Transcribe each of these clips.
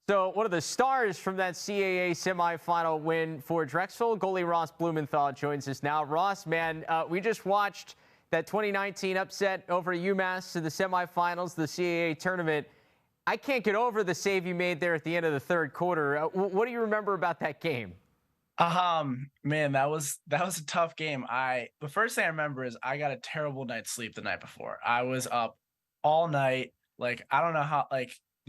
So one of the stars from that CAA semifinal win for Drexel, goalie Ross Blumenthal joins us now. Ross, man, we just watched that 2019 upset over UMass to the semifinals, the CAA tournament. I can't get over the save you made there at the end of the third quarter. What do you remember about that game? Man, that was a tough game. The first thing I remember is I got a terrible night's sleep the night before. I was up all night, like I don't know how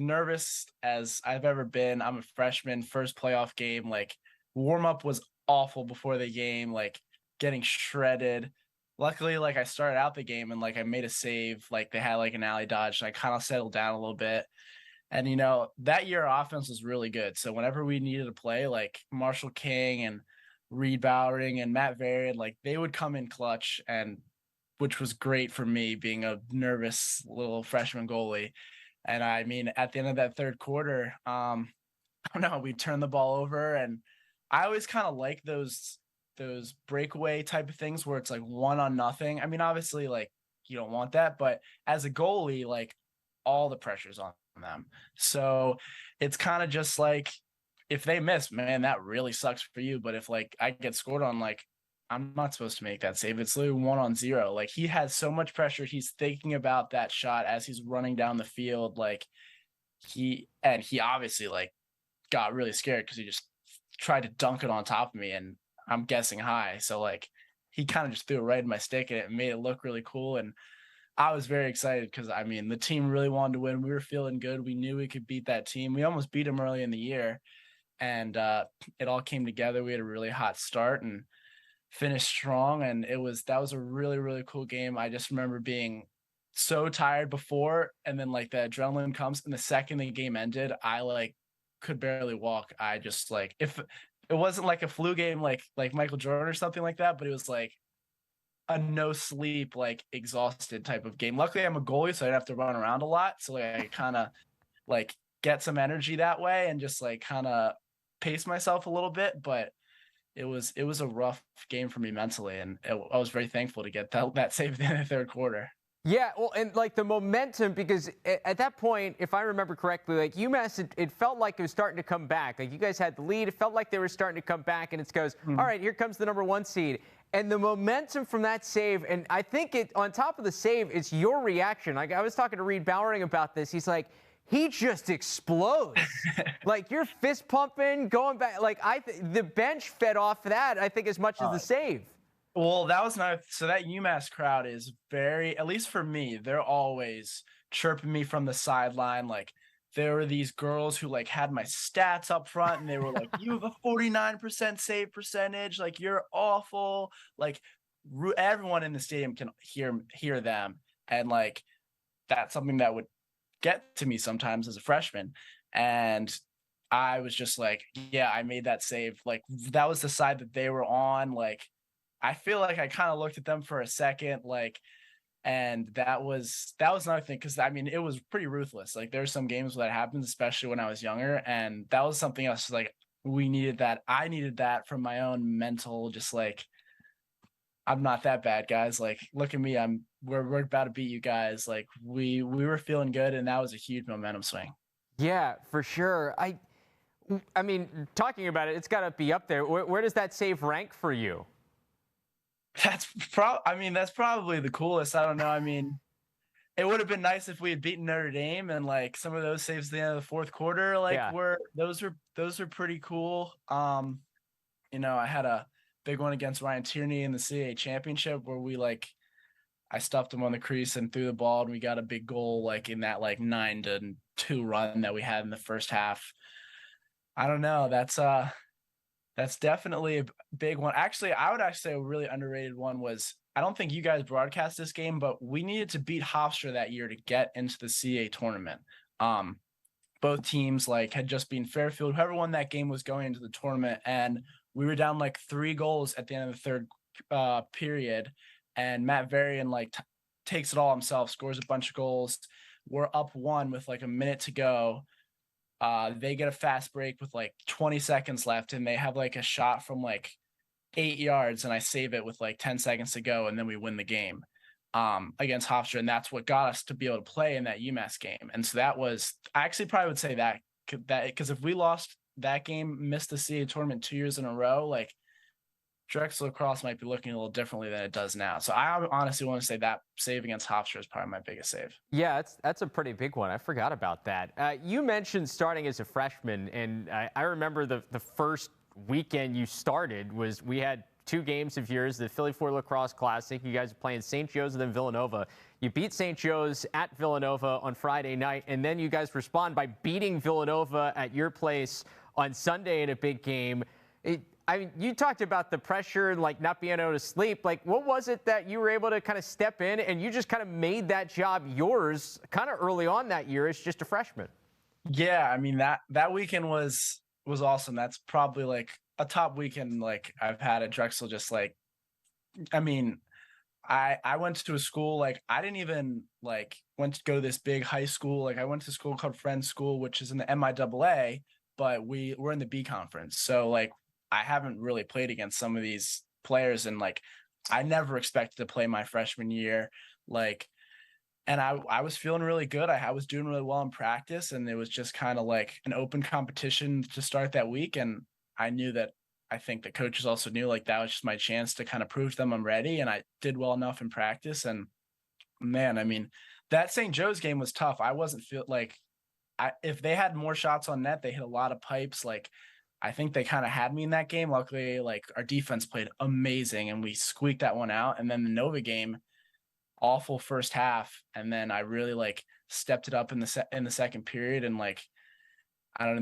nervous as I've ever been. I'm a freshman, first playoff game. Like warm up was awful before the game, like getting shredded. Luckily, like I started out the game and like I made a save, like they had like an alley dodge, and I kind of settled down a little bit. And that year our offense was really good. So whenever we needed to play, like Marshall King and Reed Bowering and Matt Varian, like they would come in clutch, and which was great for me being a nervous little freshman goalie. And I mean, at the end of that third quarter, I don't know, we turned the ball over, and I always kind of like those breakaway type of things where it's like 1-0. I mean, obviously, like you don't want that, but as a goalie, like all the pressure's on them. So it's kind of just like if they miss, man, that really sucks for you. But if like I get scored on, like I'm not supposed to make that save. It's literally 1-0. Like he has so much pressure. He's thinking about that shot as he's running down the field. Like he obviously like got really scared because he just tried to dunk it on top of me, and I'm guessing high. So like he kind of just threw it right in my stick, and it made it look really cool. And I was very excited because I mean the team really wanted to win. We were feeling good. We knew we could beat that team. We almost beat them early in the year, and it all came together. We had a really hot start and finished strong, and that was a really, really cool game. I just remember being so tired before, and then like the adrenaline comes, and the second the game ended, I like could barely walk. I just like if it wasn't like a flu game like Michael Jordan or something like that, but it was like a no sleep, like exhausted type of game. Luckily, I'm a goalie, so I have to run around a lot. So like I kind of like get some energy that way and just like kind of pace myself a little bit. But it was a rough game for me mentally, and I was very thankful to get that save in the third quarter. Yeah, well, and like the momentum, because at that point, if I remember correctly, like UMass, it felt like it was starting to come back. Like you guys had the lead. It felt like they were starting to come back, and it goes, all right, here comes the #1 seed. And the momentum from that save, and I think on top of the save, it's your reaction. Like I was talking to Reed Bowering about this. He's like, he just explodes. Like you're fist pumping, going back. Like the bench fed off that, I think, as much as the save. Well, that was not so that UMass crowd is very, at least for me, they're always chirping me from the sideline. Like there were these girls who like had my stats up front, and they were like, "You have a 49% save percentage. Like you're awful." Like everyone in the stadium can hear them, and like that's something that would get to me sometimes as a freshman. And I was just like, yeah, I made that save. Like that was the side that they were on. Like I feel like I kind of looked at them for a second, like, and that was another thing because I mean it was pretty ruthless. Like there's some games where that happens, especially when I was younger, and that was something else. Like we needed that. I needed that from my own mental, just like I'm not that bad, guys. Like look at me, we're about to beat you guys. Like we were feeling good, and that was a huge momentum swing. Yeah, for sure. I mean, talking about it, it's got to be up there. Where does that save rank for you? That's probably the coolest. I don't know. I mean, it would have been nice if we had beaten Notre Dame, and like some of those saves at the end of the fourth quarter, like Yeah. those are pretty cool. I had a big one against Ryan Tierney in the CAA championship where I stuffed him on the crease and threw the ball, and we got a big goal like in that like 9-2 run that we had in the first half. I don't know. That's definitely a big one. Actually, I would actually say a really underrated one was I don't think you guys broadcast this game, but we needed to beat Hofstra that year to get into the CA tournament. Both teams like had just been Fairfield. Whoever won that game was going into the tournament, and we were down like 3 goals at the end of the third period. And Matt Varian like takes it all himself, scores a bunch of goals. We're up 1 with like a minute to go. They get a fast break with like 20 seconds left, and they have like a shot from like 8 yards, and I save it with like 10 seconds to go, and then we win the game against Hofstra, and that's what got us to be able to play in that UMass game. And so that was, I actually probably would say that because if we lost that game, missed the CA tournament 2 years in a row, like Drexel Lacrosse might be looking a little differently than it does now. So I honestly want to say that save against Hofstra is probably my biggest save. Yeah, that's a pretty big one. I forgot about that. You mentioned starting as a freshman, and I remember the first weekend you started was we had 2 games of yours, the Philly 4 Lacrosse Classic. You guys are playing St. Joe's and then Villanova. You beat St. Joe's at Villanova on Friday night, and then you guys respond by beating Villanova at your place on Sunday in a big game. I mean, you talked about the pressure and like not being able to sleep. Like, what was it that you were able to kind of step in and you just kind of made that job yours kind of early on that year as just a freshman? Yeah, I mean that weekend was awesome. That's probably like a top weekend like I've had at Drexel. Just like, I mean, I went to a school like I didn't even like went to go to this big high school. Like I went to a school called Friends School, which is in the MIAA, but we're in the B conference. So like I haven't really played against some of these players, and like I never expected to play my freshman year. Like, and I was feeling really good. I was doing really well in practice, and it was just kind of like an open competition to start that week. And I knew that I think the coaches also knew like that was just my chance to kind of prove to them I'm ready. And I did well enough in practice. And man, I mean, that St. Joe's game was tough. I wasn't feel like if they had more shots on net, they hit a lot of pipes. Like I think they kind of had me in that game. Luckily, like our defense played amazing and we squeaked that one out. And then the Nova game, awful first half, and then I really like stepped it up in the second period, and like I don't know,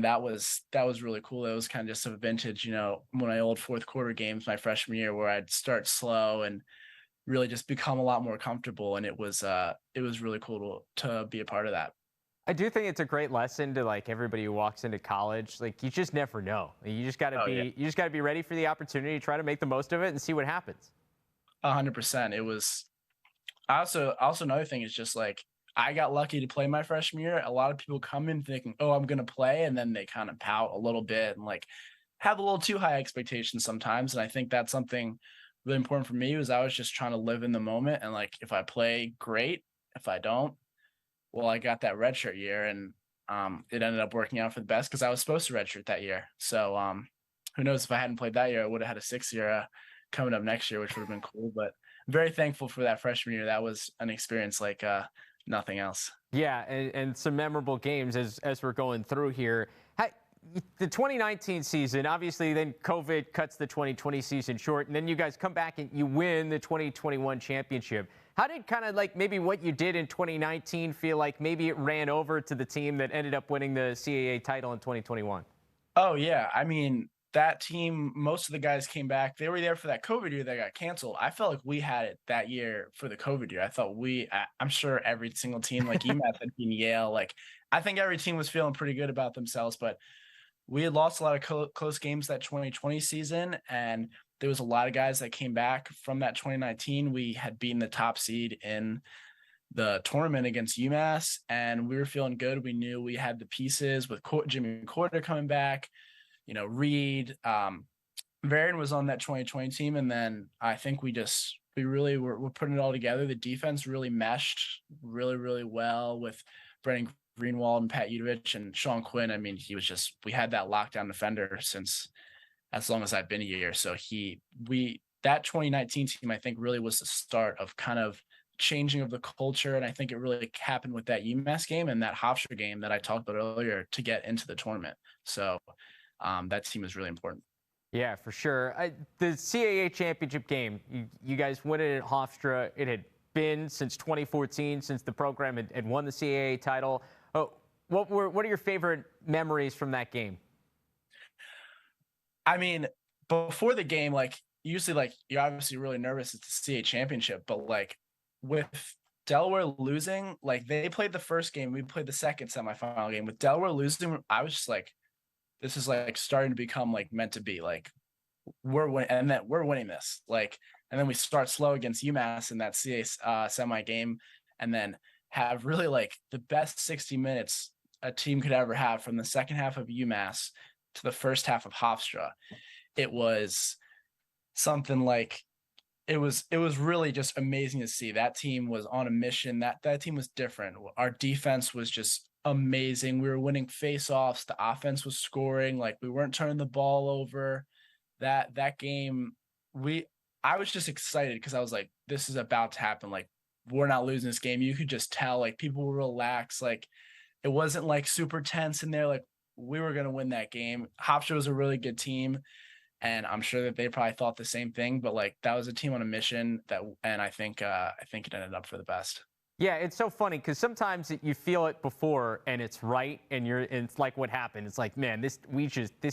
that was really cool. It was kind of just a vintage, you know, one of my old fourth quarter games my freshman year where I'd start slow and really just become a lot more comfortable, and it was really cool to be a part of that. I do think it's a great lesson to like everybody who walks into college. Like you just never know. You just got to you just got to be ready for the opportunity, try to make the most of it, and see what happens. 100%. It was also another thing is just like I got lucky to play my freshman year. A lot of people come in thinking, "Oh, I'm gonna play," and then they kind of pout a little bit and like have a little too high expectations sometimes. And I think that's something really important for me was I was just trying to live in the moment, and like if I play, great. If I don't, well, I got that redshirt year, and it ended up working out for the best because I was supposed to redshirt that year. So who knows if I hadn't played that year, I would have had a 6th year coming up next year, which would have been cool. But I'm very thankful for that freshman year. That was an experience like nothing else. Yeah, and some memorable games as we're going through here. The 2019 season, obviously, then COVID cuts the 2020 season short, and then you guys come back and you win the 2021 championship. How did kind of like maybe what you did in 2019 feel like maybe it ran over to the team that ended up winning the CAA title in 2021? Oh, yeah. I mean, that team, most of the guys came back. They were there for that COVID year that got canceled. I felt like we had it that year for the COVID year. I thought I'm sure every single team, like UMass had beaten Yale. Like, I think every team was feeling pretty good about themselves, but we had lost a lot of close games that 2020 season, and there was a lot of guys that came back from that 2019. We had beaten the top seed in the tournament against UMass, and we were feeling good. We knew we had the pieces with Jimmy Corder coming back, you know, Reed, Varian was on that 2020 team. And then I think we really were putting it all together. The defense really meshed really, really well with Brendan Greenwald and Pat Udovich and Sean Quinn. I mean, we had that lockdown defender since as long as I've been here. So that 2019 team, I think really was the start of kind of changing of the culture. And I think it really happened with that UMass game and that Hofstra game that I talked about earlier to get into the tournament. So that team is really important. Yeah, for sure. The CAA championship game, you guys win it at Hofstra. It had been since 2014 since the program had won the CAA title. What are your favorite memories from that game? I mean, before the game, like usually like you're obviously really nervous it's the CAA championship, but like with Delaware losing, like they played the first game, we played the second semifinal game. With Delaware losing, I was just like, this is like starting to become like meant to be. Like we're winning this. Like, and then we start slow against UMass in that CA semi game, and then have really like the best 60 minutes a team could ever have from the second half of UMass to the first half of Hofstra. It was something like it was really just amazing to see. That team was on a mission. That team was different. Our defense was just amazing. We were winning face-offs. The offense was scoring. Like, we weren't turning the ball over. That game, I was just excited because I was like, this is about to happen. Like, we're not losing this game. You could just tell, like, people were relaxed. Like, it wasn't like super tense in there. Like, we were gonna win that game. Hofstra was a really good team, and I'm sure that they probably thought the same thing. But like, that was a team on a mission and I think it ended up for the best. Yeah, it's so funny because sometimes you feel it before and it's right, and it's like what happened. It's like, man, this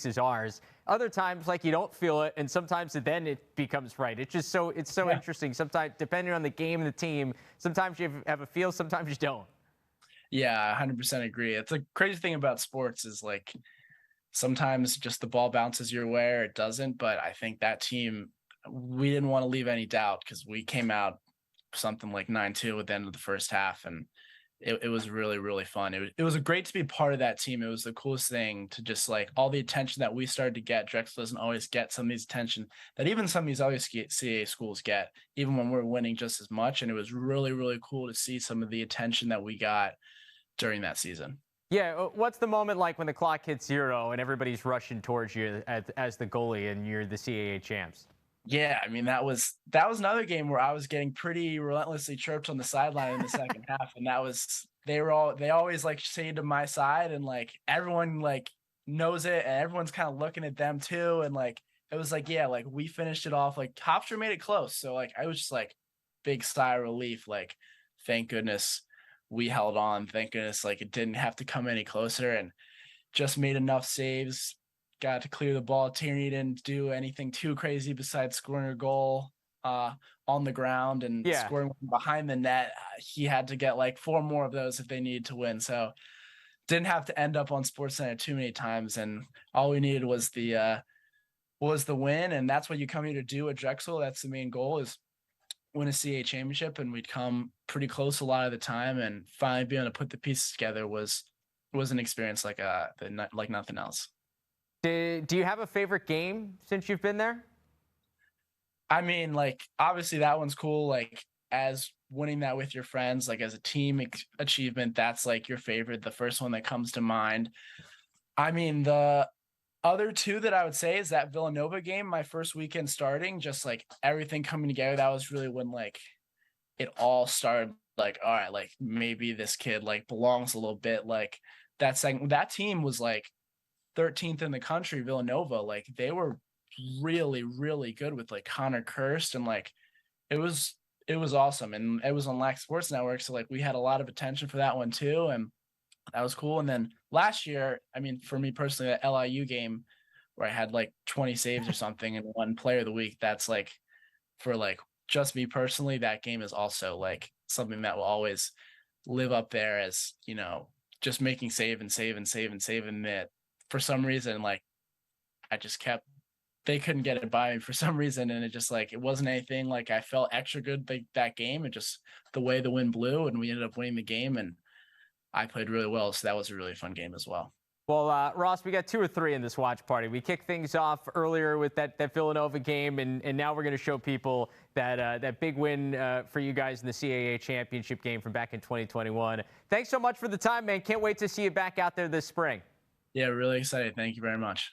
is ours. Other times, like, you don't feel it, and sometimes then it becomes right. It's so Yeah. interesting. Sometimes, depending on the game and the team, sometimes you have a feel, sometimes you don't. Yeah, 100% agree. It's a crazy thing about sports is like sometimes just the ball bounces your way or it doesn't. But I think that team, we didn't want to leave any doubt because we came out something like 9-2 at the end of the first half, and it was really, really fun. It was great to be part of that team. It was the coolest thing to just like all the attention that we started to get. Drexel doesn't always get some of these attention that even some of these other CAA schools get, even when we're winning just as much. And it was really, really cool to see some of the attention that we got during that season. Yeah, what's the moment like when the clock hits 0 and everybody's rushing towards you as the goalie and you're the CAA champs? Yeah, I mean that was another game where I was getting pretty relentlessly chirped on the sideline in the second half, and they always like stayed to my side, and like everyone like knows it, and everyone's kind of looking at them too, and like it was like, yeah, like we finished it off, like Hofstra made it close, so like I was just like big sigh of relief, like thank goodness we held on, thank goodness like it didn't have to come any closer, and just made enough saves, got to clear the ball. Tierney didn't do anything too crazy besides scoring a goal on the ground and Yeah. scoring behind the net. He had to get like 4 more of those if they needed to win. So didn't have to end up on SportsCenter too many times, and all we needed was the win, and that's what you come here to do at Drexel. That's the main goal, is win a CA championship, and we'd come pretty close a lot of the time, and finally being able to put the pieces together was an experience like like nothing else. Do you have a favorite game since you've been there? I mean, like, obviously that one's cool. Like, as winning that with your friends, like as a team achievement, that's like your favorite, the first one that comes to mind. I mean, the other two that I would say is that Villanova game, my first weekend starting, just like everything coming together. That was really when like it all started. Like, all right, like maybe this kid like belongs a little bit. Like that team was like 13th in the country, Villanova. Like they were really, really good with like Connor Kirst, and like it was awesome. And it was on Lax Sports Network. So like we had a lot of attention for that one too. And that was cool. And then last year, I mean, for me personally, that LIU game where I had like 20 saves or something and won player of the week, that's like for like just me personally, that game is also like something that will always live up there as, just making save and save and save and save. And that for some reason, like I just kept, they couldn't get it by me for some reason. And it just like, it wasn't anything like I felt extra good that game. It just the way the wind blew and we ended up winning the game, and I played really well. So that was a really fun game as well. Well, Ross, we got 2 or 3 in this watch party. We kicked things off earlier with that Villanova game, and now we're going to show people that big win for you guys in the CAA championship game from back in 2021. Thanks so much for the time, man. Can't wait to see you back out there this spring. Yeah, really excited. Thank you very much.